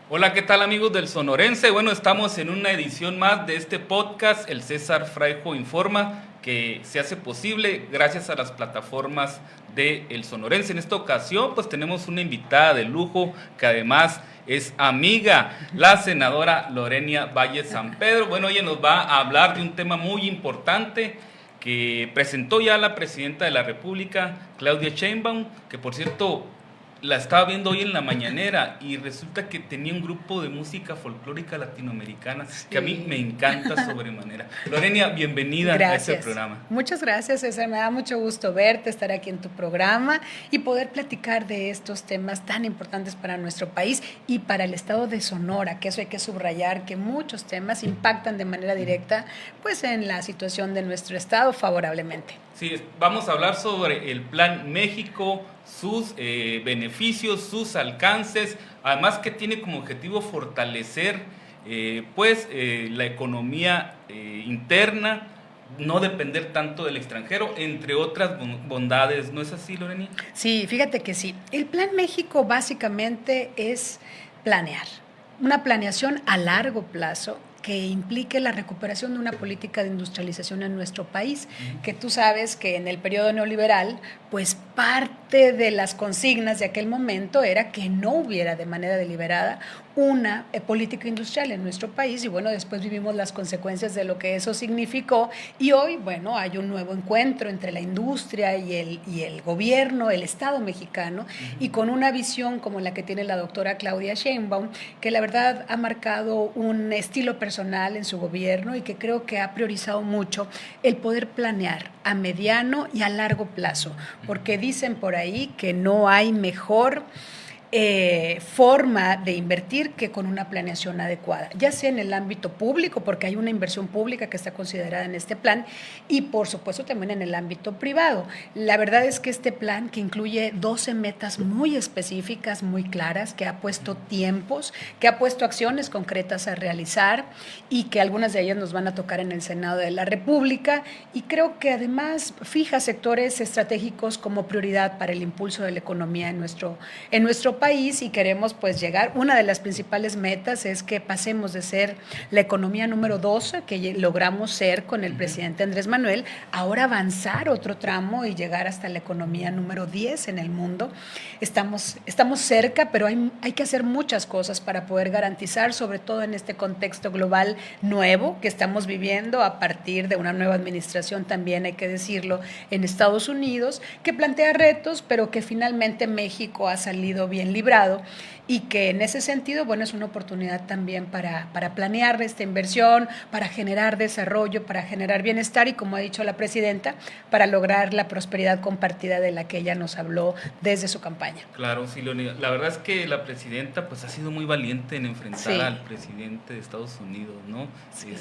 Hola, ¿qué tal amigos del Sonorense? Bueno, estamos en una edición más de este podcast, el César Fraijo Informa, que se hace posible gracias a las plataformas de El Sonorense. En esta ocasión, pues tenemos una invitada de lujo que además es amiga, la senadora Lorenia Valle San Pedro. Bueno, ella nos va a hablar de un tema muy importante que presentó ya la presidenta de la República, Claudia Sheinbaum, que por cierto la estaba viendo hoy en la mañanera y resulta que tenía un grupo de música folclórica latinoamericana que a mí me encanta sobremanera. Lorenia, bienvenida a este programa. Muchas gracias, César. Me da mucho gusto verte, estar aquí en tu programa y poder platicar de estos temas tan importantes para nuestro país y para el estado de Sonora, que eso hay que subrayar, que muchos temas impactan de manera directa pues en la situación de nuestro estado favorablemente. Sí, vamos a hablar sobre el Plan México, sus beneficios, sus alcances, además que tiene como objetivo fortalecer la economía interna, no depender tanto del extranjero, entre otras bondades. ¿No es así, Lorena? Sí, fíjate que sí. El Plan México básicamente es planear, una planeación a largo plazo que implique la recuperación de una política de industrialización en nuestro país, que tú sabes que en el periodo neoliberal, pues parte de las consignas de aquel momento era que no hubiera de manera deliberada una política industrial en nuestro país y bueno, después vivimos las consecuencias de lo que eso significó y hoy, bueno, hay un nuevo encuentro entre la industria y el gobierno, el Estado mexicano y con una visión como la que tiene la doctora Claudia Sheinbaum, que la verdad ha marcado un estilo personal en su gobierno y que creo que ha priorizado mucho el poder planear a mediano y a largo plazo, porque dicen por ahí que no hay mejor forma de invertir que con una planeación adecuada, ya sea en el ámbito público, porque hay una inversión pública que está considerada en este plan, y por supuesto también en el ámbito privado. La verdad es que este plan, que incluye 12 metas muy específicas, muy claras, que ha puesto tiempos, que ha puesto acciones concretas a realizar y que algunas de ellas nos van a tocar en el Senado de la República, y creo que además fija sectores estratégicos como prioridad para el impulso de la economía en nuestro país y queremos pues llegar, una de las principales metas es que pasemos de ser la economía número 12 que logramos ser con el presidente Andrés Manuel, ahora avanzar otro tramo y llegar hasta la economía número 10 en el mundo. Estamos cerca, pero hay que hacer muchas cosas para poder garantizar, sobre todo en este contexto global nuevo que estamos viviendo a partir de una nueva administración, también hay que decirlo, en Estados Unidos, que plantea retos, pero que finalmente México ha salido bien librado y que en ese sentido, bueno, es una oportunidad también para planear esta inversión, para generar desarrollo, para generar bienestar y, como ha dicho la presidenta, para lograr la prosperidad compartida de la que ella nos habló desde su campaña. Claro, sí, Leonida. La verdad es que la presidenta pues ha sido muy valiente en enfrentar al presidente de Estados Unidos, ¿no? Sí.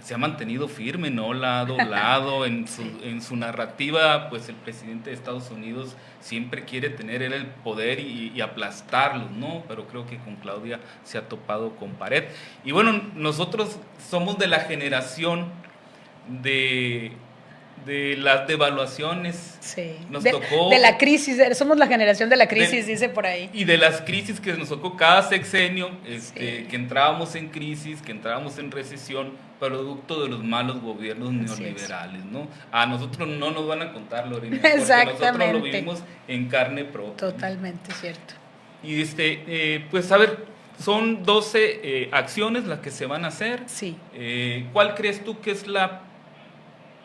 Se ha mantenido firme, no la ha doblado en su narrativa, pues el presidente de Estados Unidos siempre quiere tener él el poder y aplastarlos, ¿no? Pero creo que con Claudia se ha topado con pared. Y bueno, nosotros somos de la generación de las devaluaciones. Sí. Nos tocó de la crisis, somos la generación de la crisis, dice por ahí. Y de las crisis que nos tocó cada sexenio, que entrábamos en crisis, que entrábamos en recesión, producto de los malos gobiernos neoliberales, ¿no? A nosotros no nos van a contar, Lorena, porque nosotros lo vivimos en carne propia. Totalmente cierto. Y pues a ver, son 12 acciones las que se van a hacer. Sí. ¿Cuál crees tú que es la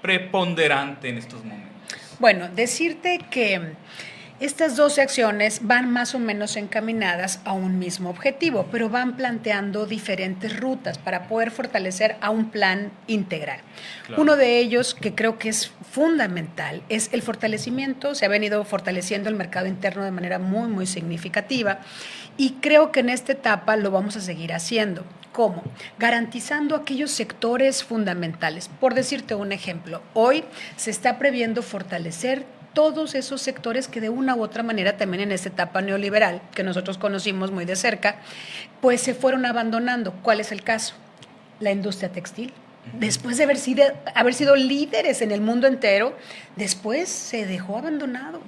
preponderante en estos momentos? Bueno, decirte que estas 12 acciones van más o menos encaminadas a un mismo objetivo, pero van planteando diferentes rutas para poder fortalecer a un plan integral. Claro. Uno de ellos, que creo que es fundamental, es el fortalecimiento. Se ha venido fortaleciendo el mercado interno de manera muy, muy significativa y creo que en esta etapa lo vamos a seguir haciendo. ¿Cómo? Garantizando aquellos sectores fundamentales. Por decirte un ejemplo, hoy se está previendo fortalecer todos esos sectores que de una u otra manera también en esta etapa neoliberal, que nosotros conocimos muy de cerca, pues se fueron abandonando. ¿Cuál es el caso? La industria textil. Después de haber sido líderes en el mundo entero, después se dejó abandonado.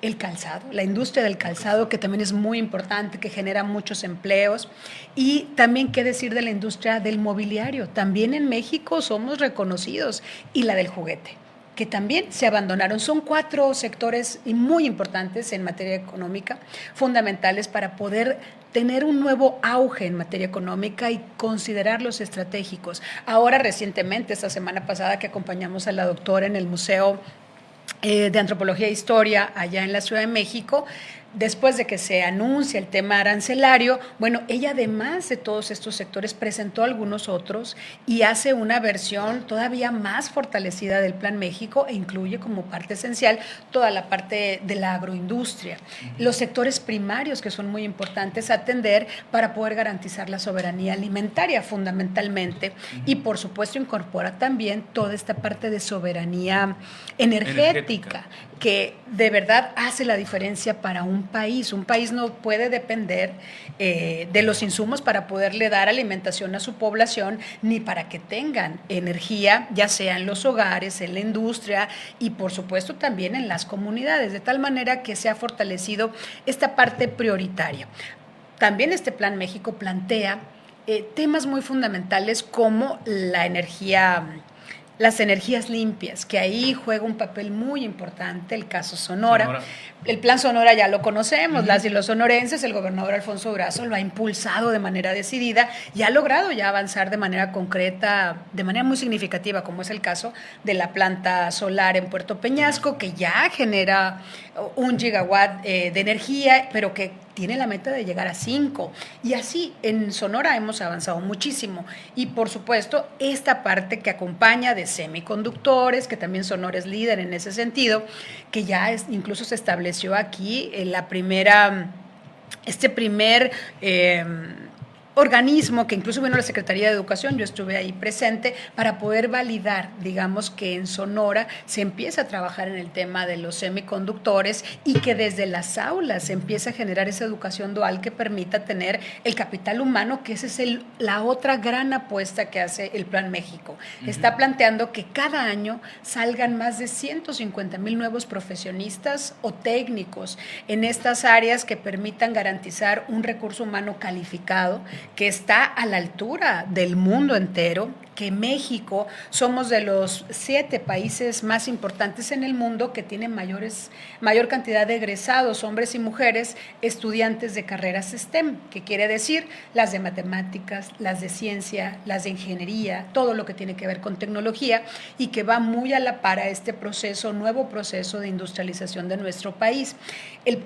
el calzado, la industria del calzado, que también es muy importante, que genera muchos empleos. Y también qué decir de la industria del mobiliario. También en México somos reconocidos. Y la del juguete, que también se abandonaron. Son 4 sectores muy importantes en materia económica, fundamentales para poder tener un nuevo auge en materia económica y considerarlos estratégicos. Ahora, recientemente, esta semana pasada, que acompañamos a la doctora en el Museo de Antropología e Historia allá en la Ciudad de México, después de que se anuncia el tema arancelario, bueno, ella además de todos estos sectores presentó algunos otros y hace una versión todavía más fortalecida del Plan México e incluye como parte esencial toda la parte de la agroindustria, los sectores primarios que son muy importantes atender para poder garantizar la soberanía alimentaria fundamentalmente y por supuesto incorpora también toda esta parte de soberanía energética. Que de verdad hace la diferencia para un país. Un país no puede depender de los insumos para poderle dar alimentación a su población, ni para que tengan energía, ya sea en los hogares, en la industria y por supuesto también en las comunidades, de tal manera que se ha fortalecido esta parte prioritaria. También este Plan México plantea temas muy fundamentales como la energía, las energías limpias, que ahí juega un papel muy importante el caso Sonora. El Plan Sonora ya lo conocemos, las y los sonorenses, el gobernador Alfonso Durazo lo ha impulsado de manera decidida y ha logrado ya avanzar de manera concreta, de manera muy significativa, como es el caso de la planta solar en Puerto Peñasco, que ya genera 1 gigawatt de energía, pero que tiene la meta de llegar a 5. Y así en Sonora hemos avanzado muchísimo. Y por supuesto, esta parte que acompaña de semiconductores, que también Sonora es líder en ese sentido, que ya incluso se estableció aquí este primer organismo que incluso vino la Secretaría de Educación, yo estuve ahí presente, para poder validar, digamos, que en Sonora se empieza a trabajar en el tema de los semiconductores y que desde las aulas se empieza a generar esa educación dual que permita tener el capital humano, que esa es la otra gran apuesta que hace el Plan México. Está planteando que cada año salgan más de 150,000 nuevos profesionistas o técnicos en estas áreas que permitan garantizar un recurso humano calificado, que está a la altura del mundo entero, que México somos de los 7 países más importantes en el mundo que tienen mayor cantidad de egresados, hombres y mujeres, estudiantes de carreras STEM, que quiere decir las de matemáticas, las de ciencia, las de ingeniería, todo lo que tiene que ver con tecnología y que va muy a la par a este nuevo proceso de industrialización de nuestro país.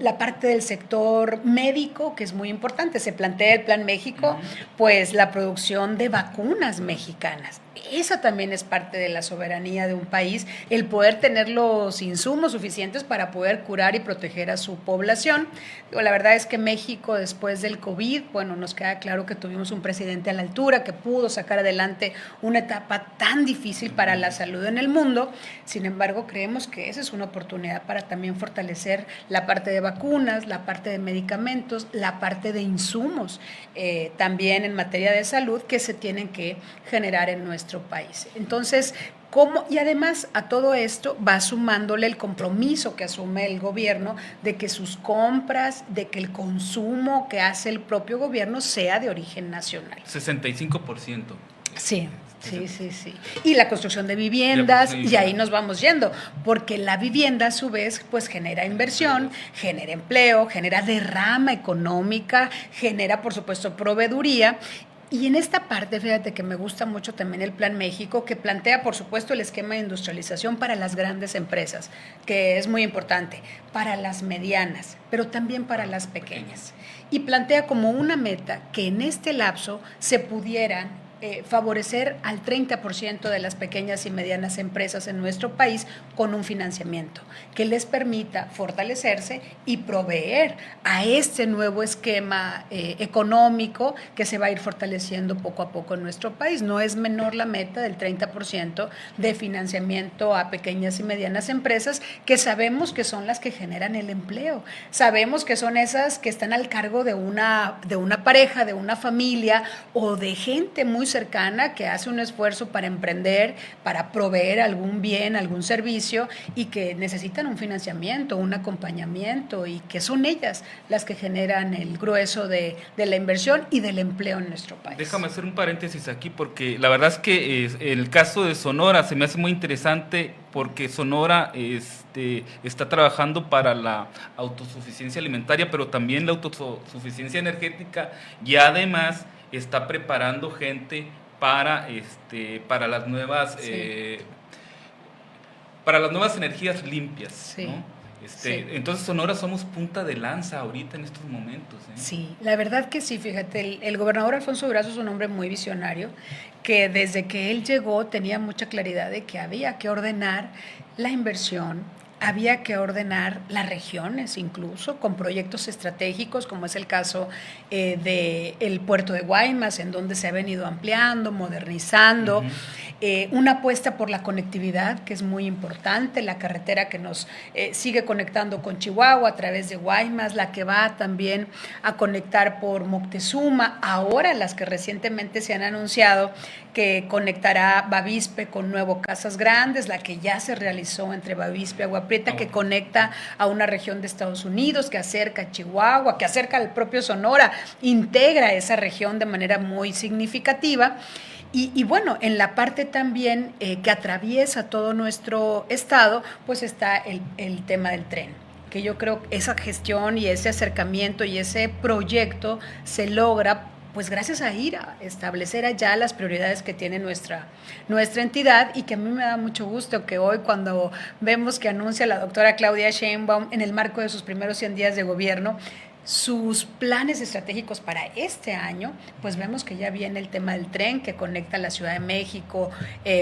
La parte del sector médico, que es muy importante, se plantea el Plan México, pues la producción de vacunas mexicanas. Esa también es parte de la soberanía de un país, el poder tener los insumos suficientes para poder curar y proteger a su población. La verdad es que México, después del COVID, bueno, nos queda claro que tuvimos un presidente a la altura que pudo sacar adelante una etapa tan difícil para la salud en el mundo. Sin embargo, creemos que esa es una oportunidad para también fortalecer la parte de vacunas, la parte de medicamentos, la parte de insumos, también en materia de salud, que se tienen que generar en nuestro país. Entonces, y además a todo esto va sumándole el compromiso que asume el gobierno de que sus compras, de que el consumo que hace el propio gobierno sea de origen nacional. 65%. Sí. Sí. Y la construcción de viviendas, y ahí nos vamos yendo, porque la vivienda a su vez pues genera inversión, genera empleo, genera derrama económica, genera por supuesto proveeduría. Y en esta parte, fíjate que me gusta mucho también el Plan México, que plantea, por supuesto, el esquema de industrialización para las grandes empresas, que es muy importante, para las medianas, pero también para las pequeñas. Y plantea como una meta que en este lapso se pudieran favorecer al 30% de las pequeñas y medianas empresas en nuestro país con un financiamiento que les permita fortalecerse y proveer a este nuevo esquema económico que se va a ir fortaleciendo poco a poco en nuestro país. No es menor la meta del 30% de financiamiento a pequeñas y medianas empresas, que sabemos que son las que generan el empleo. Sabemos que son esas que están al cargo de una pareja, de una familia o de gente muy cercana que hace un esfuerzo para emprender, para proveer algún bien, algún servicio y que necesitan un financiamiento, un acompañamiento y que son ellas las que generan el grueso de la inversión y del empleo en nuestro país. Déjame hacer un paréntesis aquí porque la verdad es que el caso de Sonora se me hace muy interesante porque Sonora está trabajando para la autosuficiencia alimentaria, pero también la autosuficiencia energética y además está preparando gente para las nuevas para las nuevas energías limpias, sí. ¿no? Sí. Entonces Sonora somos punta de lanza ahorita en estos momentos. Sí, la verdad que sí, fíjate, el gobernador Alfonso Durazo es un hombre muy visionario, que desde que él llegó tenía mucha claridad de que había que ordenar la inversión, había que ordenar las regiones incluso con proyectos estratégicos, como es el caso del puerto de Guaymas, en donde se ha venido ampliando, modernizando. Una apuesta por la conectividad, que es muy importante, la carretera que nos sigue conectando con Chihuahua a través de Guaymas, la que va también a conectar por Moctezuma, ahora las que recientemente se han anunciado que conectará Bavispe con Nuevo Casas Grandes, la que ya se realizó entre Bavispe y Agua Prieta, que conecta a una región de Estados Unidos, que acerca a Chihuahua, que acerca al propio Sonora, integra esa región de manera muy significativa. Y bueno, en la parte también que atraviesa todo nuestro estado, pues está el tema del tren, que yo creo que esa gestión y ese acercamiento y ese proyecto se logra pues gracias a ir a establecer allá las prioridades que tiene nuestra entidad, y que a mí me da mucho gusto que hoy, cuando vemos que anuncia la doctora Claudia Sheinbaum en el marco de sus primeros 100 días de gobierno, sus planes estratégicos para este año, pues vemos que ya viene el tema del tren que conecta la Ciudad de México,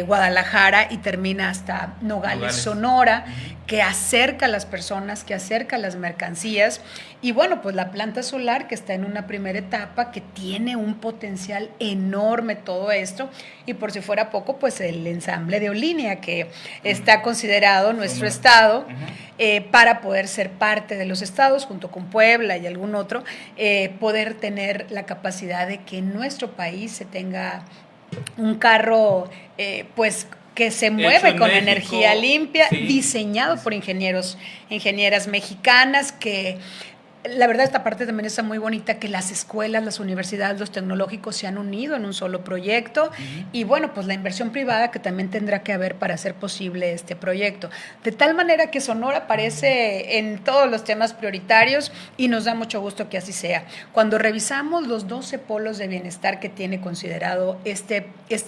Guadalajara y termina hasta Nogales, Sonora, que acerca a las personas, que acerca a las mercancías. Y bueno, pues la planta solar que está en una primera etapa, que tiene un potencial enorme todo esto, y por si fuera poco, pues el ensamble de Olínea, que está considerado nuestro estado para poder ser parte de los estados, junto con Puebla y algún otro, poder tener la capacidad de que en nuestro país se tenga un carro, pues que se mueve con México, energía limpia, sí, diseñado por ingenieras mexicanas, que la verdad esta parte también está muy bonita, que las escuelas, las universidades, los tecnológicos se han unido en un solo proyecto, y bueno, pues la inversión privada que también tendrá que haber para hacer posible este proyecto. De tal manera que Sonora aparece en todos los temas prioritarios y nos da mucho gusto que así sea. Cuando revisamos los 12 polos de bienestar que tiene considerado este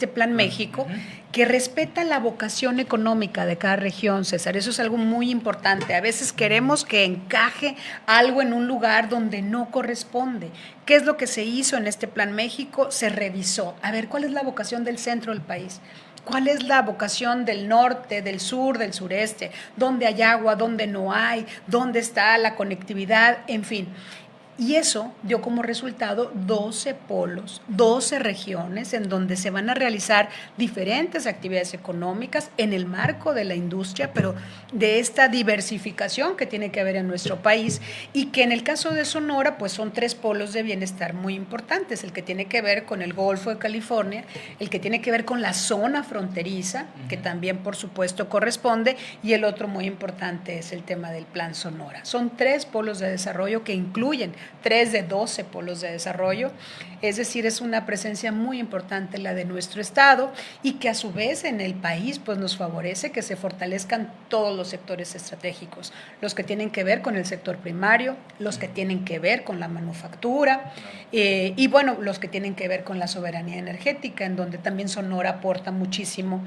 Plan México, que respeta la vocación económica de cada región, César, eso es algo muy importante. A veces queremos que encaje algo en un lugar donde no corresponde. ¿Qué es lo que se hizo en este Plan México? Se revisó. A ver, ¿cuál es la vocación del centro del país? ¿Cuál es la vocación del norte, del sur, del sureste? ¿Dónde hay agua? ¿Dónde no hay? ¿Dónde está la conectividad? En fin. Y eso dio como resultado 12 polos, 12 regiones en donde se van a realizar diferentes actividades económicas en el marco de la industria, pero de esta diversificación que tiene que haber en nuestro país, y que en el caso de Sonora pues son 3 polos de bienestar muy importantes: el que tiene que ver con el Golfo de California, el que tiene que ver con la zona fronteriza, que también por supuesto corresponde, y el otro muy importante es el tema del Plan Sonora. Son 3 polos de desarrollo que incluyen 3 de 12 polos de desarrollo, es decir, es una presencia muy importante la de nuestro estado, y que a su vez en el país pues nos favorece que se fortalezcan todos los sectores estratégicos, los que tienen que ver con el sector primario, los que tienen que ver con la manufactura, y bueno, los que tienen que ver con la soberanía energética, en donde también Sonora aporta muchísimo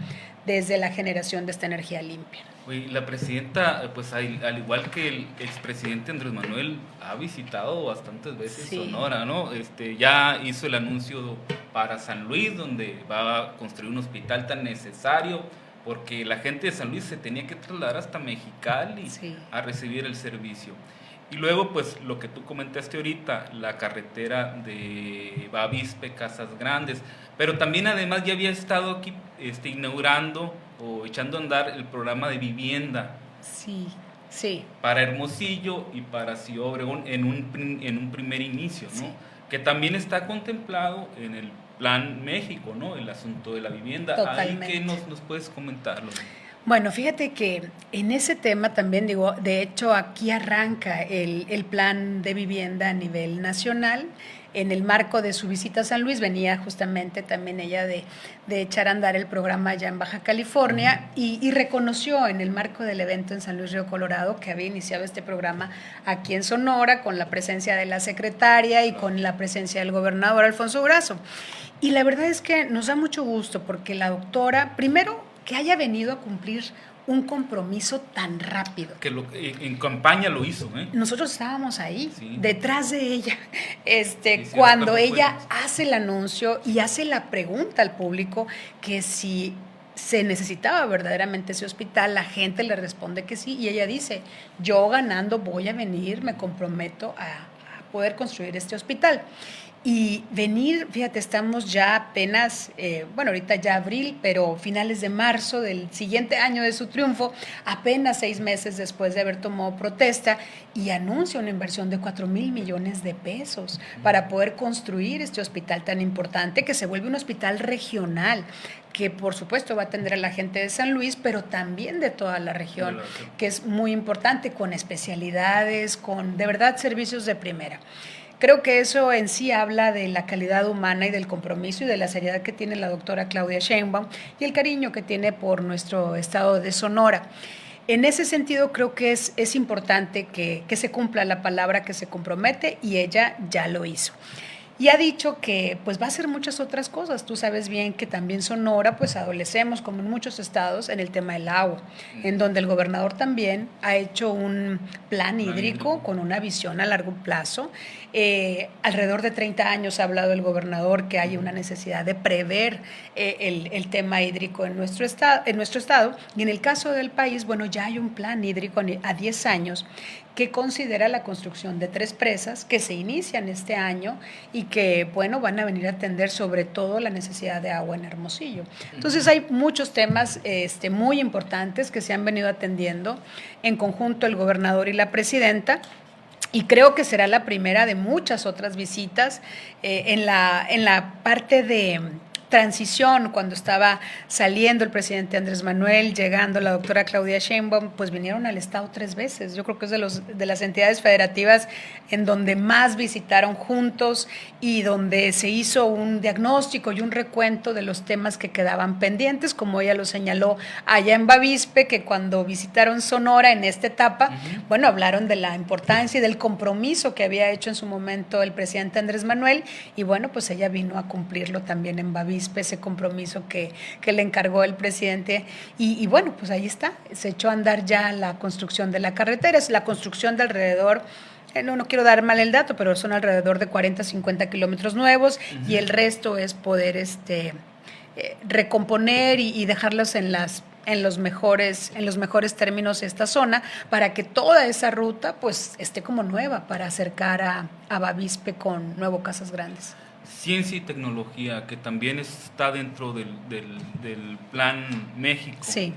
desde la generación de esta energía limpia. Oye, la presidenta, pues al igual que el expresidente Andrés Manuel, ha visitado bastantes veces Sonora, ¿no? Ya hizo el anuncio para San Luis, donde va a construir un hospital tan necesario, porque la gente de San Luis se tenía que trasladar hasta Mexicali a recibir el servicio. Y luego, pues, lo que tú comentaste ahorita, la carretera de Bavispe, Casas Grandes, pero también además ya había estado aquí inaugurando o echando a andar el programa de vivienda. Sí. Para Hermosillo y para Ciudad Obregón en un primer inicio, ¿no? Sí. Que también está contemplado en el Plan México, ¿no? El asunto de la vivienda. Totalmente. Ahí, ¿qué nos puedes comentar, Lorena? Bueno, fíjate que en ese tema también digo, de hecho aquí arranca el plan de vivienda a nivel nacional. En el marco de su visita a San Luis venía justamente también ella de echar a andar el programa allá en Baja California y reconoció en el marco del evento en San Luis Río Colorado que había iniciado este programa aquí en Sonora con la presencia de la secretaria y con la presencia del gobernador Alfonso Durazo. Y la verdad es que nos da mucho gusto porque la doctora, primero, que haya venido a cumplir un compromiso tan rápido. Que en campaña lo hizo, ¿eh? Nosotros estábamos ahí, sí, detrás de ella, sí, cuando ella hace el anuncio y hace la pregunta al público que si se necesitaba verdaderamente ese hospital, la gente le responde que sí, y ella dice, yo ganando voy a venir, me comprometo a poder construir este hospital. Y venir, fíjate, estamos ya apenas, bueno, ahorita ya abril, pero finales de marzo del siguiente año de su triunfo, apenas 6 meses después de haber tomado protesta y anuncia una inversión de 4,000 millones de pesos para poder construir este hospital tan importante que se vuelve un hospital regional que por supuesto va a atender a la gente de San Luis, pero también de toda la región, que es muy importante, con especialidades, con de verdad servicios de primera. Creo que eso en sí habla de la calidad humana y del compromiso y de la seriedad que tiene la doctora Claudia Sheinbaum y el cariño que tiene por nuestro estado de Sonora. En ese sentido, creo que es importante que se cumpla la palabra que se compromete y ella ya lo hizo. Y ha dicho que pues va a hacer muchas otras cosas. Tú sabes bien que también Sonora pues adolecemos, como en muchos estados, en el tema del agua, en donde el gobernador también ha hecho un plan hídrico con una visión a largo plazo. Alrededor de 30 años ha hablado el gobernador que hay una necesidad de prever el tema hídrico en nuestro estado. Y en el caso del país, bueno, ya hay un plan hídrico a 10 años que considera la construcción de 3 presas que se inician este año y que, bueno, van a venir a atender sobre todo la necesidad de agua en Hermosillo. Entonces hay muchos temas muy importantes que se han venido atendiendo en conjunto el gobernador y la presidenta. Y creo que será la primera de muchas otras visitas en la parte de transición, cuando estaba saliendo el presidente Andrés Manuel, llegando la doctora Claudia Sheinbaum, pues vinieron al estado 3 veces. Yo creo que es de las entidades federativas en donde más visitaron juntos y donde se hizo un diagnóstico y un recuento de los temas que quedaban pendientes, como ella lo señaló allá en Bavispe, que cuando visitaron Sonora en esta etapa, bueno, hablaron de la importancia y del compromiso que había hecho en su momento el presidente Andrés Manuel, y bueno, pues ella vino a cumplirlo también en Bavispe, ese compromiso que le encargó el presidente, y bueno, pues ahí está, se echó a andar ya la construcción de la carretera, es la construcción de alrededor, no quiero dar mal el dato, pero son alrededor de 40, 50 kilómetros nuevos, y el resto es poder recomponer y dejarlos en los mejores términos esta zona, para que toda esa ruta pues esté como nueva para acercar a Bavispe con Nuevo Casas Grandes. Ciencia y tecnología, que también está dentro del Plan México. Sí.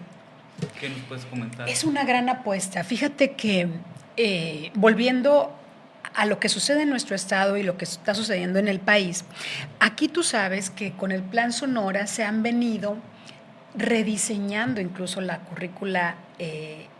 ¿Qué nos puedes comentar? Es una gran apuesta. Fíjate que volviendo a lo que sucede en nuestro estado y lo que está sucediendo en el país, aquí tú sabes que con el Plan Sonora se han venido rediseñando incluso la currícula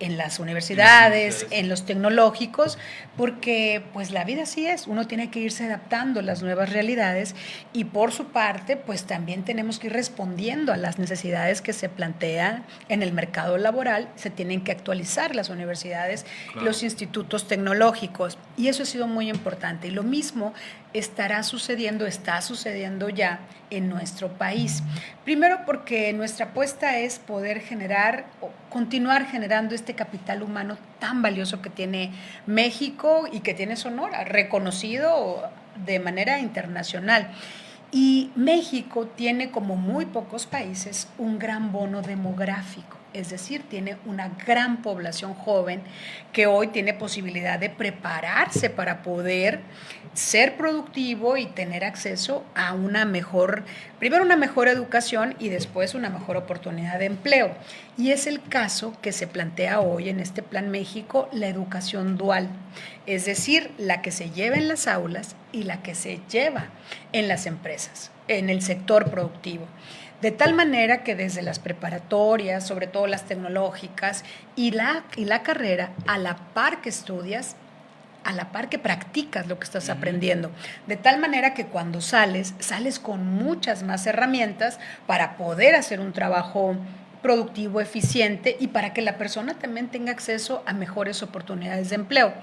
en las universidades, en los tecnológicos, porque pues la vida así es, uno tiene que irse adaptando a las nuevas realidades y por su parte pues también tenemos que ir respondiendo a las necesidades que se plantean en el mercado laboral, se tienen que actualizar las universidades, claro, los institutos tecnológicos, y eso ha sido muy importante, y lo mismo está sucediendo ya en nuestro país. Primero porque nuestra apuesta es poder generar o continuar generando este capital humano tan valioso que tiene México y que tiene Sonora, reconocido de manera internacional. Y México tiene, como muy pocos países, un gran bono demográfico. Es decir, tiene una gran población joven que hoy tiene posibilidad de prepararse para poder ser productivo y tener acceso a primero una mejor educación y después una mejor oportunidad de empleo. Y es el caso que se plantea hoy en este Plan México, la educación dual, es decir, la que se lleva en las aulas y la que se lleva en las empresas, en el sector productivo. De tal manera que desde las preparatorias, sobre todo las tecnológicas, y la carrera, a la par que estudias, a la par que practicas lo que estás aprendiendo. De tal manera que cuando sales con muchas más herramientas para poder hacer un trabajo productivo, eficiente, y para que la persona también tenga acceso a mejores oportunidades de empleo.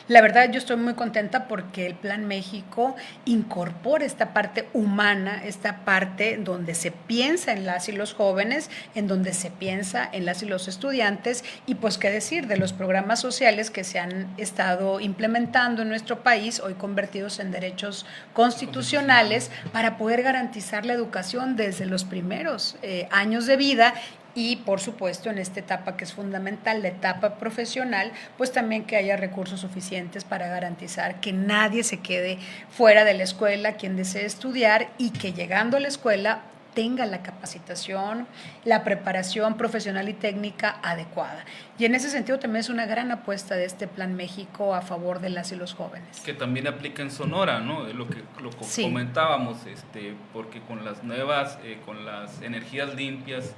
La verdad, yo estoy muy contenta porque el Plan México incorpora esta parte humana, esta parte donde se piensa en las y los jóvenes, en donde se piensa en las y los estudiantes, y pues qué decir de los programas sociales que se han estado implementando en nuestro país, hoy convertidos en derechos constitucionales, para poder garantizar la educación desde los primeros años de vida. Y por supuesto en esta etapa que es fundamental, la etapa profesional, pues también que haya recursos suficientes para garantizar que nadie se quede fuera de la escuela, quien desee estudiar, y que llegando a la escuela tenga la capacitación, la preparación profesional y técnica adecuada. Y en ese sentido también es una gran apuesta de este Plan México a favor de las y los jóvenes. Que también aplica en Sonora, ¿no? Lo que sí comentábamos, porque con las nuevas, con las energías limpias,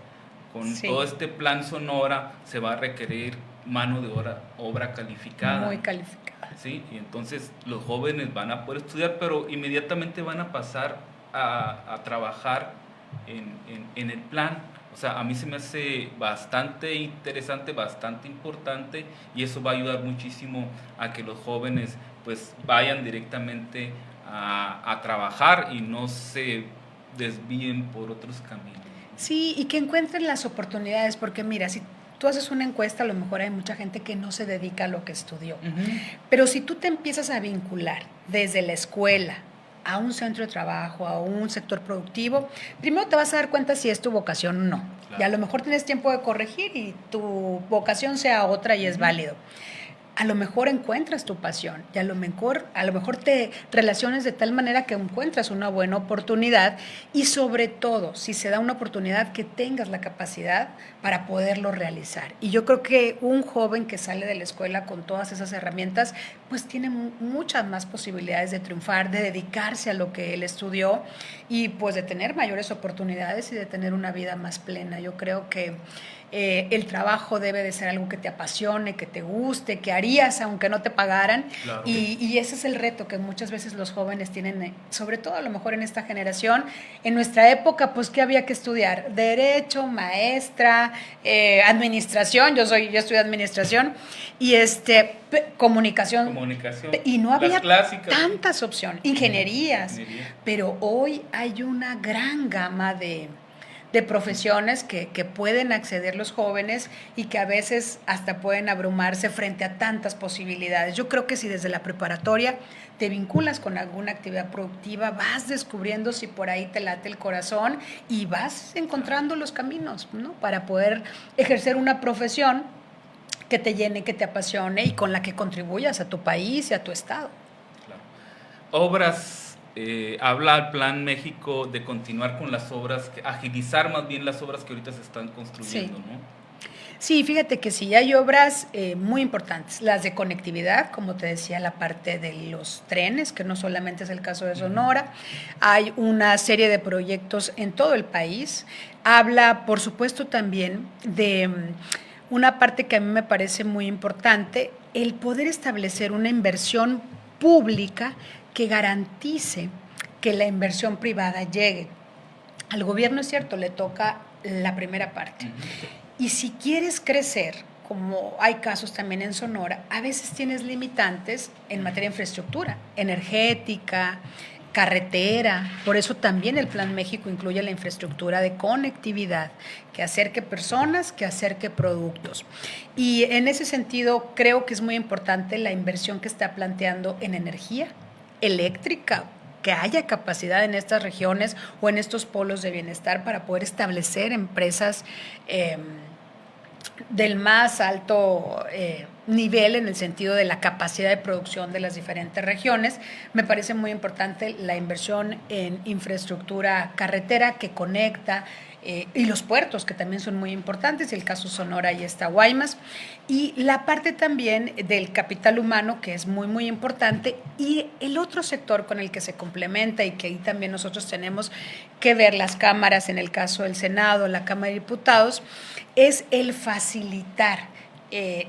con todo este plan Sonora, se va a requerir mano de obra calificada. Muy calificada. Sí, y entonces los jóvenes van a poder estudiar, pero inmediatamente van a pasar a trabajar en el plan. O sea, a mí se me hace bastante interesante, bastante importante, y eso va a ayudar muchísimo a que los jóvenes pues vayan directamente a trabajar y no se desvíen por otros caminos. Sí, y que encuentren las oportunidades, porque mira, si tú haces una encuesta, a lo mejor hay mucha gente que no se dedica a lo que estudió. Pero si tú te empiezas a vincular desde la escuela a un centro de trabajo, a un sector productivo, primero te vas a dar cuenta si es tu vocación o no. Claro. Y a lo mejor tienes tiempo de corregir y tu vocación sea otra y es válido. A lo mejor encuentras tu pasión y a lo mejor te relaciones de tal manera que encuentras una buena oportunidad, y sobre todo, si se da una oportunidad, que tengas la capacidad para poderlo realizar. Y yo creo que un joven que sale de la escuela con todas esas herramientas, pues tiene muchas más posibilidades de triunfar, de dedicarse a lo que él estudió y pues de tener mayores oportunidades y de tener una vida más plena. Yo creo que el trabajo debe de ser algo que te apasione, que te guste, que harías aunque no te pagaran. Claro. Y ese es el reto que muchas veces los jóvenes tienen, sobre todo a lo mejor en esta generación. En nuestra época, pues, ¿qué había que estudiar? Derecho, maestra, administración, yo estudié administración, y comunicación. Y no había tantas opciones, ingenierías. Pero hoy hay una gran gama de profesiones que pueden acceder los jóvenes y que a veces hasta pueden abrumarse frente a tantas posibilidades. Yo creo que si desde la preparatoria te vinculas con alguna actividad productiva, vas descubriendo si por ahí te late el corazón y vas encontrando los caminos, ¿no?, para poder ejercer una profesión que te llene, que te apasione y con la que contribuyas a tu país y a tu estado. Claro. Obras. Habla el Plan México de continuar con las obras, agilizar más bien las obras que ahorita se están construyendo, sí, ¿no? Sí, fíjate que sí, hay obras muy importantes, las de conectividad, como te decía, la parte de los trenes, que no solamente es el caso de Sonora, hay una serie de proyectos en todo el país. Habla, por supuesto, también de una parte que a mí me parece muy importante, el poder establecer una inversión pública que garantice que la inversión privada llegue. Al gobierno, es cierto, le toca la primera parte. Y si quieres crecer, como hay casos también en Sonora, a veces tienes limitantes en materia de infraestructura, energética, carretera. Por eso también el Plan México incluye la infraestructura de conectividad, que acerque personas, que acerque productos. Y en ese sentido creo que es muy importante la inversión que está planteando en energía eléctrica, que haya capacidad en estas regiones o en estos polos de bienestar para poder establecer empresas del más alto nivel en el sentido de la capacidad de producción de las diferentes regiones. Me parece muy importante la inversión en infraestructura carretera que conecta y los puertos, que también son muy importantes, y el caso Sonora y está Guaymas, y la parte también del capital humano, que es muy, muy importante, y el otro sector con el que se complementa y que ahí también nosotros tenemos que ver las cámaras, en el caso del Senado, la Cámara de Diputados, es el facilitar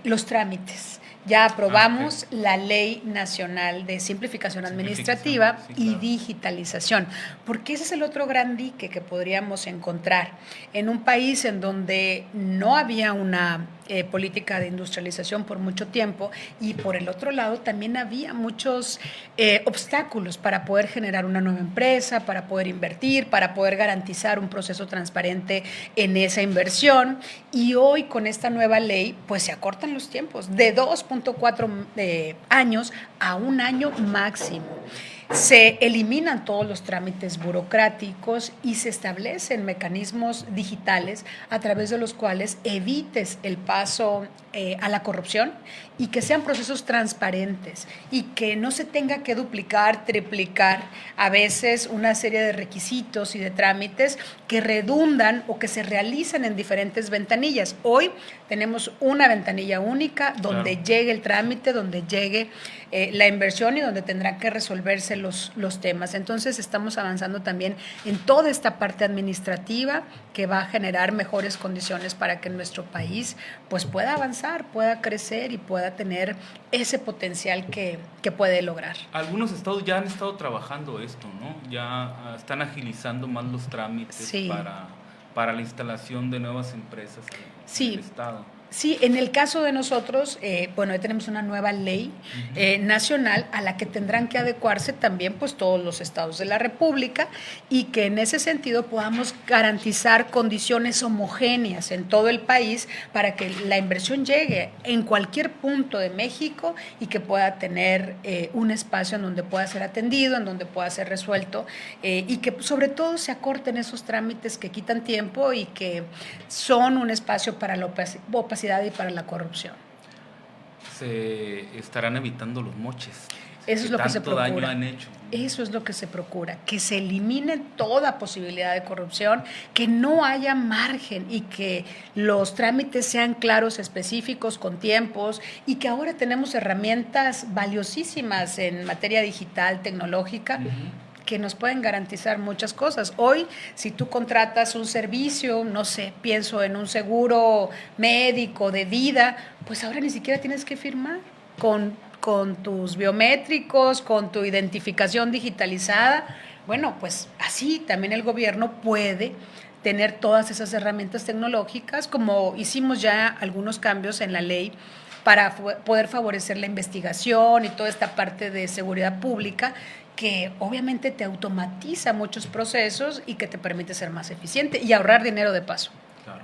los trámites. Ya aprobamos la Ley Nacional de Simplificación Administrativa Sí, claro. y Digitalización, porque ese es el otro gran dique que podríamos encontrar en un país en donde no había una política de industrialización por mucho tiempo, y por el otro lado también había muchos obstáculos para poder generar una nueva empresa, para poder invertir, para poder garantizar un proceso transparente en esa inversión, y hoy con esta nueva ley pues se acortan los tiempos de 2.4 años a 1 año máximo. Se eliminan todos los trámites burocráticos y se establecen mecanismos digitales a través de los cuales evites el paso a la corrupción, y que sean procesos transparentes y que no se tenga que duplicar, triplicar a veces una serie de requisitos y de trámites que redundan o que se realizan en diferentes ventanillas. Hoy tenemos una ventanilla única donde Claro. llegue el trámite, donde llegue la inversión y donde tendrán que resolverse los temas. Entonces estamos avanzando también en toda esta parte administrativa que va a generar mejores condiciones para que nuestro país pues pueda avanzar, pueda crecer y pueda tener ese potencial que puede lograr. Algunos estados ya han estado trabajando esto, ¿no? Ya están agilizando más los trámites Sí. para la instalación de nuevas empresas en el estado. Sí, en el caso de nosotros, bueno, ya tenemos una nueva ley nacional a la que tendrán que adecuarse también pues todos los estados de la República, y que en ese sentido podamos garantizar condiciones homogéneas en todo el país para que la inversión llegue en cualquier punto de México y que pueda tener un espacio en donde pueda ser atendido, en donde pueda ser resuelto, y que sobre todo se acorten esos trámites que quitan tiempo y que son un espacio para la opacidad y para la corrupción. Se estarán evitando los moches. Eso es lo que se tanto procura. daño han hecho. Eso es lo que se procura, que se elimine toda posibilidad de corrupción, que no haya margen y que los trámites sean claros, específicos, con tiempos, y que ahora tenemos herramientas valiosísimas en materia digital, tecnológica, que nos pueden garantizar muchas cosas. Hoy, si tú contratas un servicio, no sé, pienso en un seguro médico de vida, pues ahora ni siquiera tienes que firmar con tus biométricos, con tu identificación digitalizada. Bueno, pues así también el gobierno puede tener todas esas herramientas tecnológicas, como hicimos ya algunos cambios en la ley para poder favorecer la investigación y toda esta parte de seguridad pública, que obviamente te automatiza muchos procesos y que te permite ser más eficiente y ahorrar dinero de paso. Claro.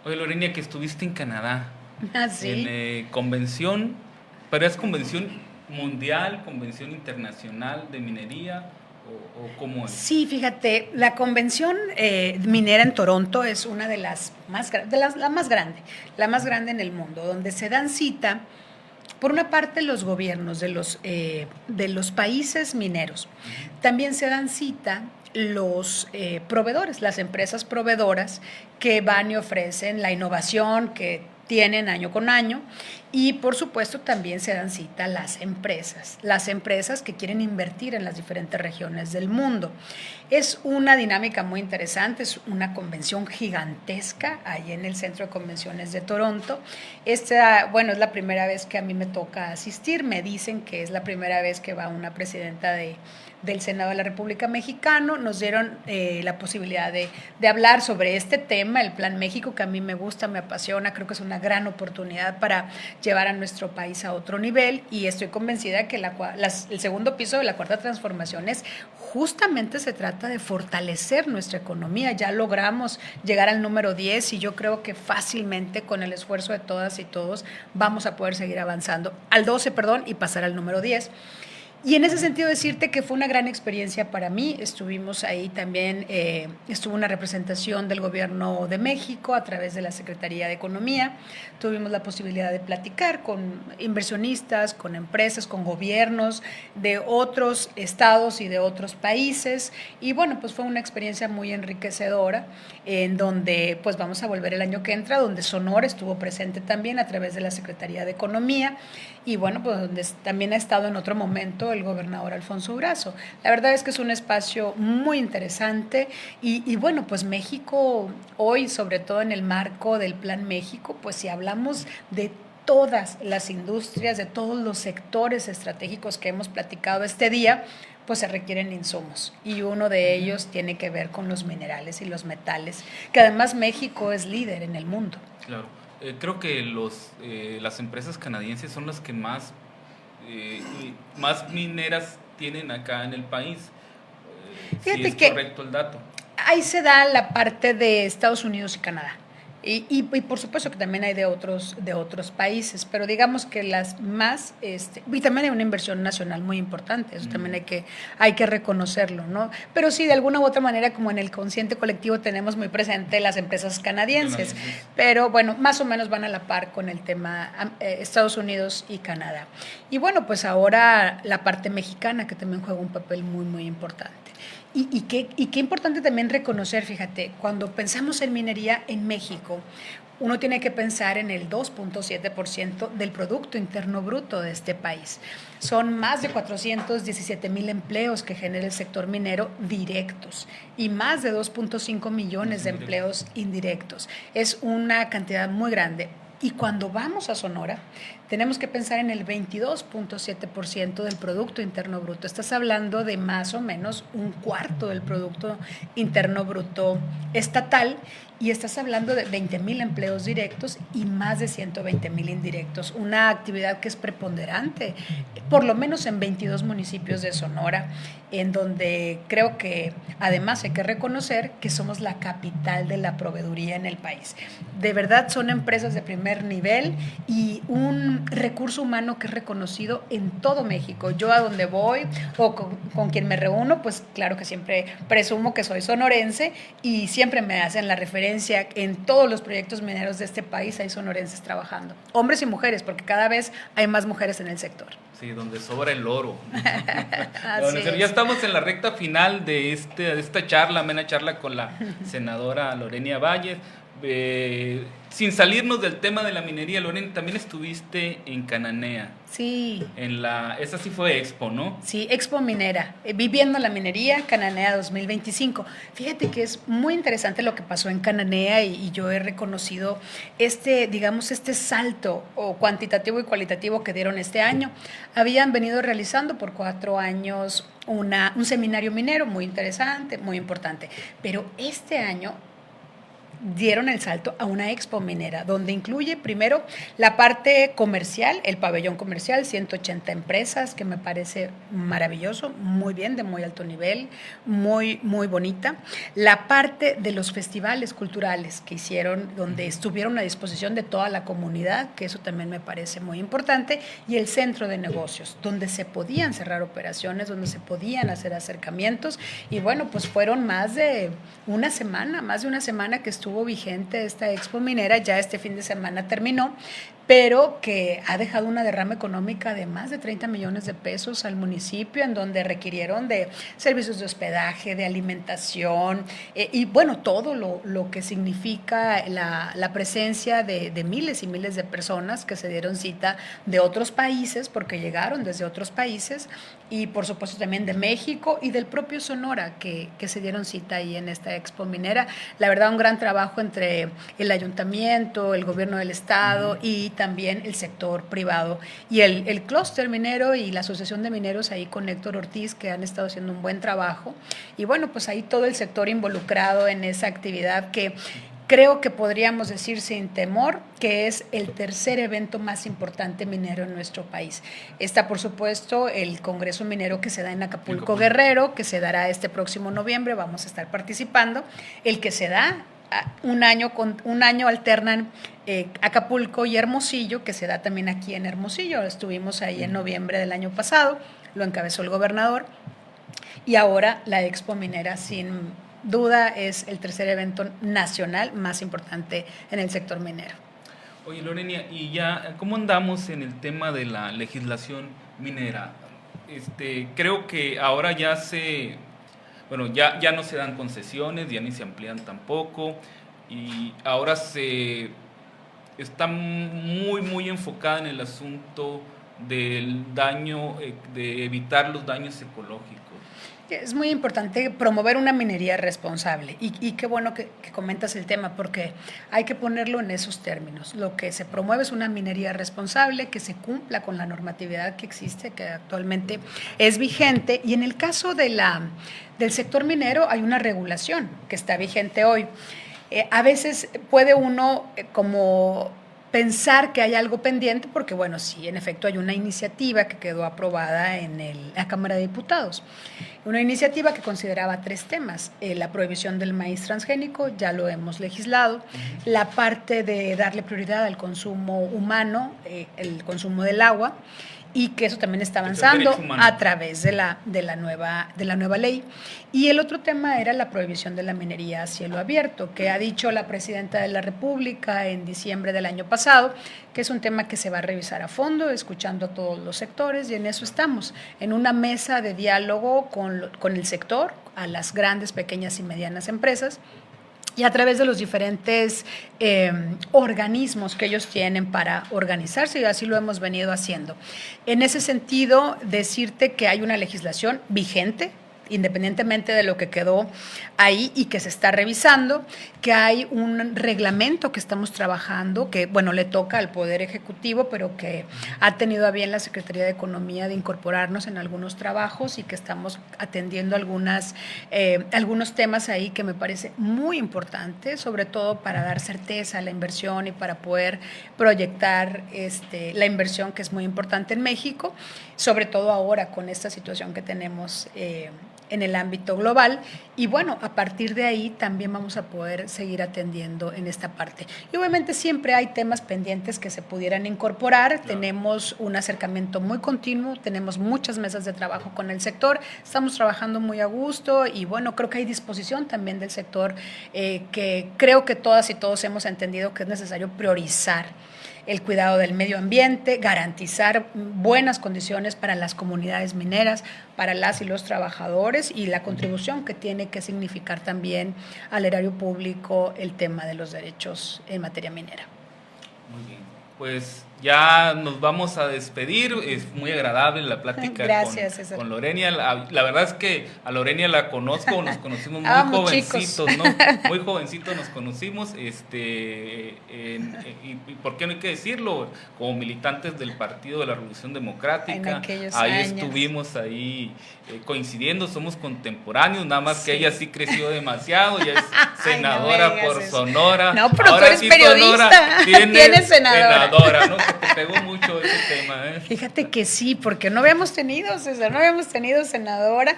Oye, Lorena, que estuviste en Canadá, ¿Sí? en convención, pero es convención mundial, convención internacional de minería, o cómo es. Sí, fíjate, la convención minera en Toronto es una de las más la más grande en el mundo, donde se dan cita, por una parte, los gobiernos de los países mineros. También se dan cita los proveedores, las empresas proveedoras que van y ofrecen la innovación que tienen año con año, y por supuesto también se dan cita las empresas que quieren invertir en las diferentes regiones del mundo. Es una dinámica muy interesante, es una convención gigantesca ahí en el Centro de Convenciones de Toronto. Bueno, es la primera vez que a mí me toca asistir, me dicen que es la primera vez que va una presidenta del Senado de la República Mexicana. Nos dieron la posibilidad de hablar sobre este tema, el Plan México, que a mí me gusta, me apasiona, creo que es una gran oportunidad para llevar a nuestro país a otro nivel, y estoy convencida que el segundo piso de la Cuarta Transformación justamente se trata de fortalecer nuestra economía. Ya logramos llegar al número 10 y yo creo que fácilmente con el esfuerzo de todas y todos vamos a poder seguir avanzando al 12, y pasar al número 10. Y en ese sentido decirte que fue una gran experiencia para mí. Estuvimos ahí también, estuvo una representación del Gobierno de México a través de la Secretaría de Economía. Tuvimos la posibilidad de platicar con inversionistas, con empresas, con gobiernos de otros estados y de otros países. Y bueno, pues fue una experiencia muy enriquecedora, en donde pues vamos a volver el año que entra, donde Sonora estuvo presente también a través de la Secretaría de Economía. Y bueno, pues donde también ha estado en otro momento el gobernador Alfonso Durazo. La verdad es que es un espacio muy interesante y bueno, pues México hoy, sobre todo en el marco del Plan México, pues si hablamos de todas las industrias, de todos los sectores estratégicos que hemos platicado este día, pues se requieren insumos y uno de ellos tiene que ver con los minerales y los metales, que además México es líder en el mundo. Claro. Creo que las empresas canadienses son las que más mineras tienen acá en el país. Fíjate si es que correcto el dato. ahí se da la parte de Estados Unidos y Canadá. Y por supuesto que también hay de otros países, pero digamos que las más, y también hay una inversión nacional muy importante, eso también hay que reconocerlo, ¿no? Pero sí, de alguna u otra manera, como en el consciente colectivo tenemos muy presente las empresas canadienses, pero bueno, más o menos van a la par con el tema Estados Unidos y Canadá. Y bueno, pues ahora la parte mexicana, que también juega un papel muy, muy importante. Y qué importante también reconocer, fíjate, cuando pensamos en minería en México, uno tiene que pensar en el 2.7% del Producto Interno Bruto de este país. Son más de 417,000 empleos que genera el sector minero directos y más de 2.5 millones de empleos indirectos. Es una cantidad muy grande. Y cuando vamos a Sonora, tenemos que pensar en el 22.7% del Producto Interno Bruto. Estás hablando de más o menos un cuarto del Producto Interno Bruto estatal y estás hablando de 20,000 empleos directos y más de 120,000 indirectos. Una actividad que es preponderante, por lo menos en 22 municipios de Sonora, en donde creo que además hay que reconocer que somos la capital de la proveeduría en el país. De verdad son empresas de primer nivel y un recurso humano que es reconocido en todo México. Yo a donde voy o con quien me reúno, pues claro que siempre presumo que soy sonorense y siempre me hacen la referencia en todos los proyectos mineros de este país hay sonorenses trabajando, hombres y mujeres, porque cada vez hay más mujeres en el sector. Sí, donde sobra el oro. Ya estamos en la recta final de esta charla, amena charla con la senadora Lorena Valles. Sin salirnos del tema de la minería, Lorena, también estuviste en Cananea. Sí. Esa sí fue Expo, ¿no? Sí, Expo Minera, Viviendo la Minería, Cananea 2025. Fíjate que es muy interesante lo que pasó en Cananea y yo he reconocido digamos, este salto cuantitativo y cualitativo que dieron este año. Habían venido realizando por 4 años un seminario minero muy interesante, muy importante, pero este año dieron el salto a una expo minera, donde incluye primero la parte comercial, el pabellón comercial, 180 empresas, que me parece maravilloso, muy bien, de muy alto nivel, muy, muy bonita. La parte de los festivales culturales que hicieron, donde estuvieron a disposición de toda la comunidad, que eso también me parece muy importante, y el centro de negocios, donde se podían cerrar operaciones, donde se podían hacer acercamientos, y bueno, pues fueron más de una semana que estuvo vigente esta expo minera, ya este fin de semana terminó, pero que ha dejado una derrama económica de más de 30 millones de pesos al municipio, en donde requirieron de servicios de hospedaje, de alimentación, y bueno, todo lo que significa la presencia de miles y miles de personas que se dieron cita de otros países, porque llegaron desde otros países, y por supuesto también de México y del propio Sonora, que se dieron cita ahí en esta expo minera. La verdad, un gran trabajo entre el ayuntamiento, el gobierno del estado y también el sector privado y el clúster minero y la asociación de mineros ahí con Héctor Ortiz, que han estado haciendo un buen trabajo, y bueno, pues ahí todo el sector involucrado en esa actividad que creo que podríamos decir sin temor que es el tercer evento más importante minero en nuestro país. Está, por supuesto, el Congreso Minero que se da en Acapulco, Guerrero, que se dará este próximo noviembre, vamos a estar participando. El que se da un año alternan Acapulco y Hermosillo, que se da también aquí en Hermosillo. Estuvimos ahí en noviembre del año pasado. lo encabezó el gobernador, y ahora la Expo Minera, sin duda, es el tercer evento nacional más importante en el sector minero. Oye, Lorena, ¿y ya cómo andamos en el tema de la legislación minera? Creo que ahora ya no se dan concesiones, ya ni se amplían tampoco, y ahora se está muy enfocada en el asunto del daño, de evitar los daños ecológicos. Es muy importante promover una minería responsable y qué bueno que comentas el tema, porque hay que ponerlo en esos términos. Lo que se promueve es una minería responsable, que se cumpla con la normatividad que existe, que actualmente es vigente, y en el caso del sector minero hay una regulación que está vigente hoy. A veces puede uno como pensar que hay algo pendiente, porque bueno, sí, en efecto hay una iniciativa que quedó aprobada en la Cámara de Diputados, una iniciativa que consideraba 3 temas: la prohibición del maíz transgénico, ya lo hemos legislado, la parte de darle prioridad al consumo humano, el consumo del agua, y que eso también está avanzando a través de la nueva ley. Y el otro tema era la prohibición de la minería a cielo abierto, que ha dicho la Presidenta de la República en diciembre del año pasado, que es un tema que se va a revisar a fondo, escuchando a todos los sectores, y en eso estamos, en una mesa de diálogo con el sector, a las grandes, pequeñas y medianas empresas, y a través de los diferentes organismos que ellos tienen para organizarse, y así lo hemos venido haciendo. En ese sentido, decirte que hay una legislación vigente, independientemente de lo que quedó ahí y que se está revisando, que hay un reglamento que estamos trabajando, que bueno, le toca al Poder Ejecutivo, pero que ha tenido a bien la Secretaría de Economía de incorporarnos en algunos trabajos, y que estamos atendiendo algunos temas ahí que me parece muy importante, sobre todo para dar certeza a la inversión y para poder proyectar la inversión, que es muy importante en México, sobre todo ahora con esta situación que tenemos en el ámbito global. Y bueno, a partir de ahí también vamos a poder seguir atendiendo en esta parte. Y obviamente siempre hay temas pendientes que se pudieran incorporar. Claro. Tenemos un acercamiento muy continuo, tenemos muchas mesas de trabajo con el sector, estamos trabajando muy a gusto, y bueno, creo que hay disposición también del sector, que creo que todas y todos hemos entendido que es necesario priorizar el cuidado del medio ambiente, garantizar buenas condiciones para las comunidades mineras, para las y los trabajadores, y la contribución que tiene que significar también al erario público el tema de los derechos en materia minera. Muy bien, pues ya nos vamos a despedir. Es muy agradable la plática. Gracias, con Lorena. La verdad es que a Lorena la conozco, nos conocimos muy jovencitos, ¿no? Muy jovencitos nos conocimos, y por qué no hay que decirlo, como militantes del Partido de la Revolución Democrática, ahí años estuvimos ahí coincidiendo, somos contemporáneos, nada más que ella sí creció demasiado, ya es senadora por Sonora. No, pero ahora tú eres periodista, tienes senadora, ¿no? Te pegó mucho ese tema, ¿eh? Fíjate que sí, porque no habíamos tenido, César, senadora.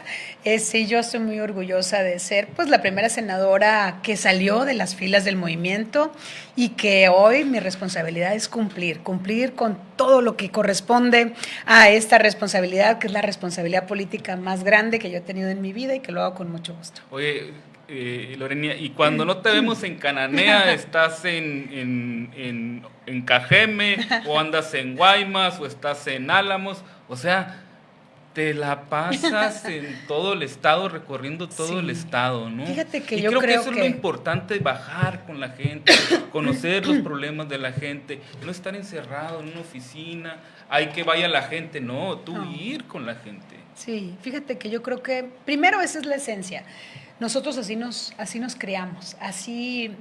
Sí, yo estoy muy orgullosa de ser pues la primera senadora que salió de las filas del movimiento, y que hoy mi responsabilidad es cumplir con todo lo que corresponde a esta responsabilidad, que es la responsabilidad política más grande que yo he tenido en mi vida, y que lo hago con mucho gusto. Oye, Lorena, y cuando no te vemos en Cananea, ¿estás en Cajeme, o andas en Guaymas, o estás en Álamos? O sea, te la pasas en todo el estado, recorriendo todo el estado, ¿no? Fíjate que y yo creo que eso es lo importante, bajar con la gente, conocer los problemas de la gente, no estar encerrado en una oficina, hay que vaya la gente, no, tú ir con la gente. Sí, fíjate que yo creo que primero esa es la esencia. Nosotros así nos creamos, así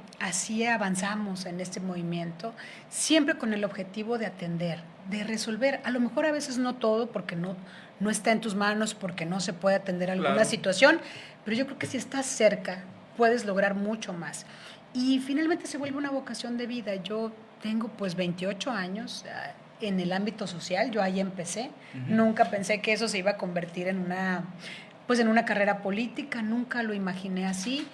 avanzamos en este movimiento, siempre con el objetivo de atender, de resolver, a lo mejor a veces no todo, porque no está en tus manos, porque no se puede atender alguna situación, pero yo creo que si estás cerca puedes lograr mucho más. Y finalmente se vuelve una vocación de vida. Yo tengo pues 28 años en el ámbito social, yo ahí empecé, nunca pensé que eso se iba a convertir en una carrera política, nunca lo imaginé así.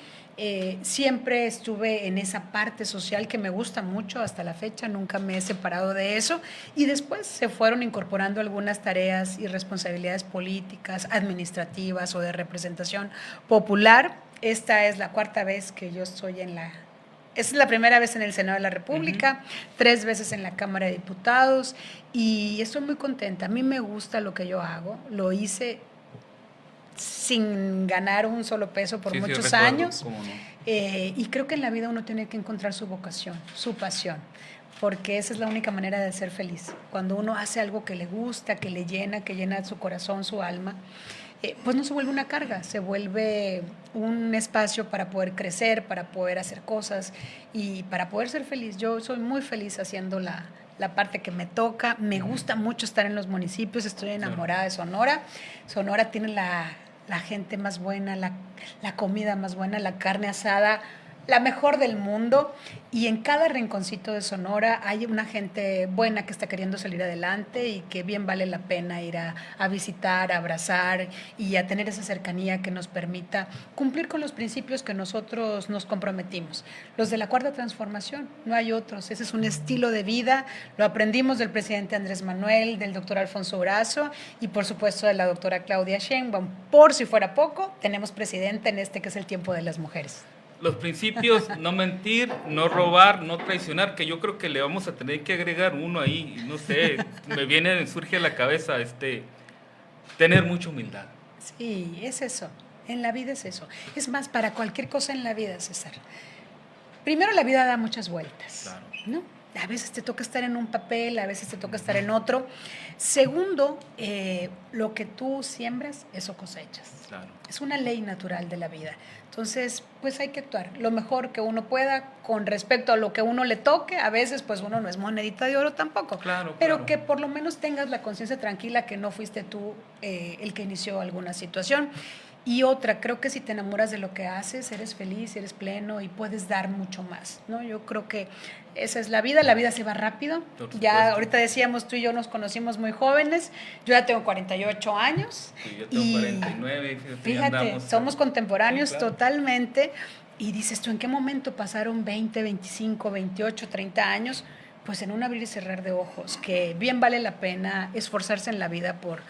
Siempre estuve en esa parte social que me gusta mucho hasta la fecha, nunca me he separado de eso, y después se fueron incorporando algunas tareas y responsabilidades políticas, administrativas o de representación popular. Esta es la 4ª vez que yo estoy es la primera vez en el Senado de la República, 3 veces en la Cámara de Diputados, y estoy muy contenta. A mí me gusta lo que yo hago, lo hice sin ganar un solo peso por muchos años. ¿Cómo no? Y creo que en la vida uno tiene que encontrar su vocación, su pasión, porque esa es la única manera de ser feliz. Cuando uno hace algo que le gusta, que le llena, que llena su corazón, su alma, pues no se vuelve una carga, se vuelve un espacio para poder crecer, para poder hacer cosas y para poder ser feliz. Yo soy muy feliz haciendo la parte que me toca. Me gusta mucho estar en los municipios, estoy enamorada de Sonora. Sonora tiene la gente más buena, la comida más buena, la carne asada, la mejor del mundo, y en cada rinconcito de Sonora hay una gente buena que está queriendo salir adelante y que bien vale la pena ir a visitar, a abrazar y a tener esa cercanía que nos permita cumplir con los principios que nosotros nos comprometimos. Los de la 4ª Transformación, no hay otros, ese es un estilo de vida, lo aprendimos del presidente Andrés Manuel, del doctor Alfonso Durazo y por supuesto de la doctora Claudia Sheinbaum. Por si fuera poco, tenemos presidente en este que es el tiempo de las mujeres. Los principios, no mentir, no robar, no traicionar, que yo creo que le vamos a tener que agregar uno ahí, no sé, surge a la cabeza tener mucha humildad. Sí, es eso, en la vida es eso. Es más, para cualquier cosa en la vida, César. Primero, la vida da muchas vueltas, claro, ¿no? A veces te toca estar en un papel, a veces te toca estar en otro. Segundo, lo que tú siembras, eso cosechas. Claro. Es una ley natural de la vida. Entonces, pues hay que actuar lo mejor que uno pueda con respecto a lo que uno le toque. A veces, pues uno no es monedita de oro tampoco. Claro, pero claro. Que por lo menos tengas la conciencia tranquila que no fuiste tú el que inició alguna situación. Y otra, creo que si te enamoras de lo que haces, eres feliz, eres pleno y puedes dar mucho más, ¿no? Yo creo que esa es la vida se va rápido. Ya ahorita decíamos, tú y yo nos conocimos muy jóvenes, yo ya tengo 48 años. Sí, yo tengo 49, fíjate, somos contemporáneos, sí, claro, totalmente, y dices tú, ¿en qué momento pasaron 20, 25, 28, 30 años? Pues en un abrir y cerrar de ojos, que bien vale la pena esforzarse en la vida por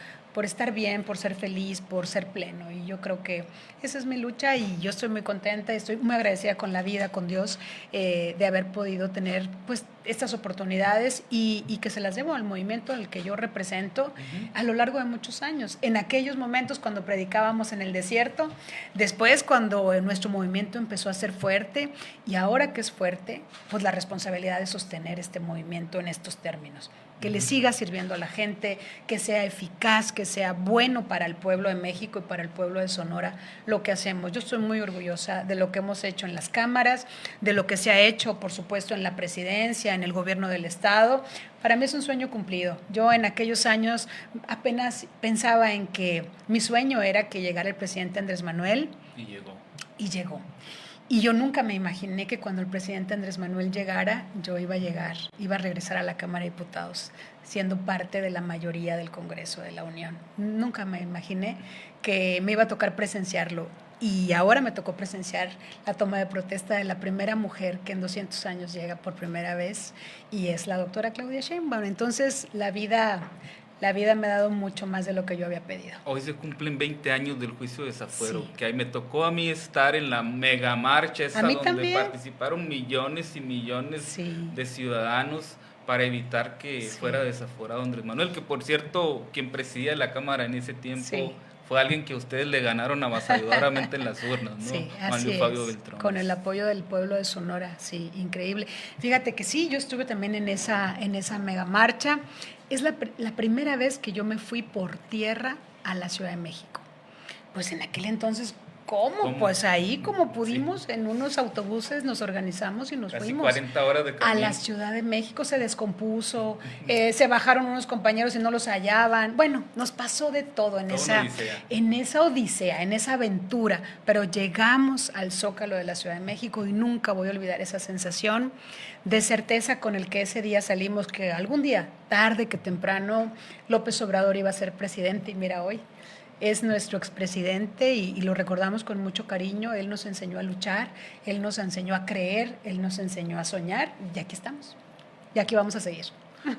estar bien, por ser feliz, por ser pleno. Y yo creo que esa es mi lucha y yo estoy muy contenta, estoy muy agradecida con la vida, con Dios, de haber podido tener pues estas oportunidades y que se las debo al movimiento al que yo represento a lo largo de muchos años. En aquellos momentos cuando predicábamos en el desierto, después cuando nuestro movimiento empezó a ser fuerte y ahora que es fuerte, pues la responsabilidad de sostener este movimiento en estos términos. Que le siga sirviendo a la gente, que sea eficaz, que sea bueno para el pueblo de México y para el pueblo de Sonora lo que hacemos. Yo estoy muy orgullosa de lo que hemos hecho en las cámaras, de lo que se ha hecho, por supuesto, en la presidencia, en el gobierno del Estado. Para mí es un sueño cumplido. Yo en aquellos años apenas pensaba en que mi sueño era que llegara el presidente Andrés Manuel. Y llegó. Y yo nunca me imaginé que cuando el presidente Andrés Manuel llegara, yo iba a regresar a la Cámara de Diputados, siendo parte de la mayoría del Congreso de la Unión. Nunca me imaginé que me iba a tocar presenciarlo. Y ahora me tocó presenciar la toma de protesta de la primera mujer que en 200 años llega por primera vez, y es la doctora Claudia Sheinbaum. Entonces, la vida me ha dado mucho más de lo que yo había pedido. Hoy se cumplen 20 años del juicio de Desafuero, sí, que ahí me tocó a mí estar en la mega marcha esa donde también participaron millones y millones sí, de ciudadanos para evitar que sí, fuera desaforado Andrés Manuel, que por cierto, quien presidía la Cámara en ese tiempo sí, fue alguien que ustedes le ganaron avasalladoramente en las urnas, ¿no? Sí, Manlio así Fabio es, Beltrán. con el apoyo del pueblo de Sonora, sí, increíble. Fíjate que sí, yo estuve también en esa mega marcha. Es la primera vez que yo me fui por tierra a la Ciudad de México. Pues en aquel entonces, ¿cómo? Pues ahí como pudimos, sí, en unos autobuses nos organizamos y nos Casi fuimos 40 horas de camino a la Ciudad de México. Se descompuso, se bajaron unos compañeros y no los hallaban. Bueno, nos pasó de todo en esa odisea, en esa aventura, pero llegamos al Zócalo de la Ciudad de México y nunca voy a olvidar esa sensación de certeza con el que ese día salimos, que algún día, tarde que temprano, López Obrador iba a ser presidente, y mira hoy. es nuestro expresidente y lo recordamos con mucho cariño. Él nos enseñó a luchar, él nos enseñó a creer, él nos enseñó a soñar y aquí estamos. Y aquí vamos a seguir.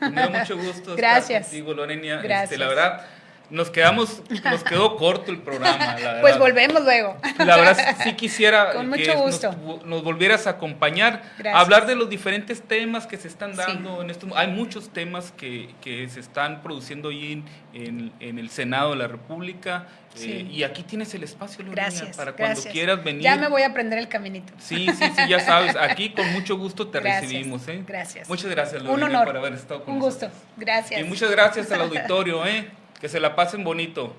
Me da mucho gusto Gracias. estar contigo, Lorena. Gracias. La verdad, nos quedó corto el programa, la verdad. Pues volvemos luego. La verdad, sí quisiera Con que mucho gusto. nos volvieras a acompañar, Gracias. a hablar de los diferentes temas que se están dando Sí. en estos. Hay muchos temas que se están produciendo ahí en el Senado de la República. Sí. Y aquí tienes el espacio, Lorena, Gracias. para cuando Gracias. quieras venir. Ya me voy a aprender el caminito. Sí, ya sabes, aquí con mucho gusto te Gracias. recibimos. Gracias. Muchas gracias, Un Lorena, honor. por haber estado con Un nosotros. gusto. Gracias. Y muchas gracias al auditorio, que se la pasen bonito.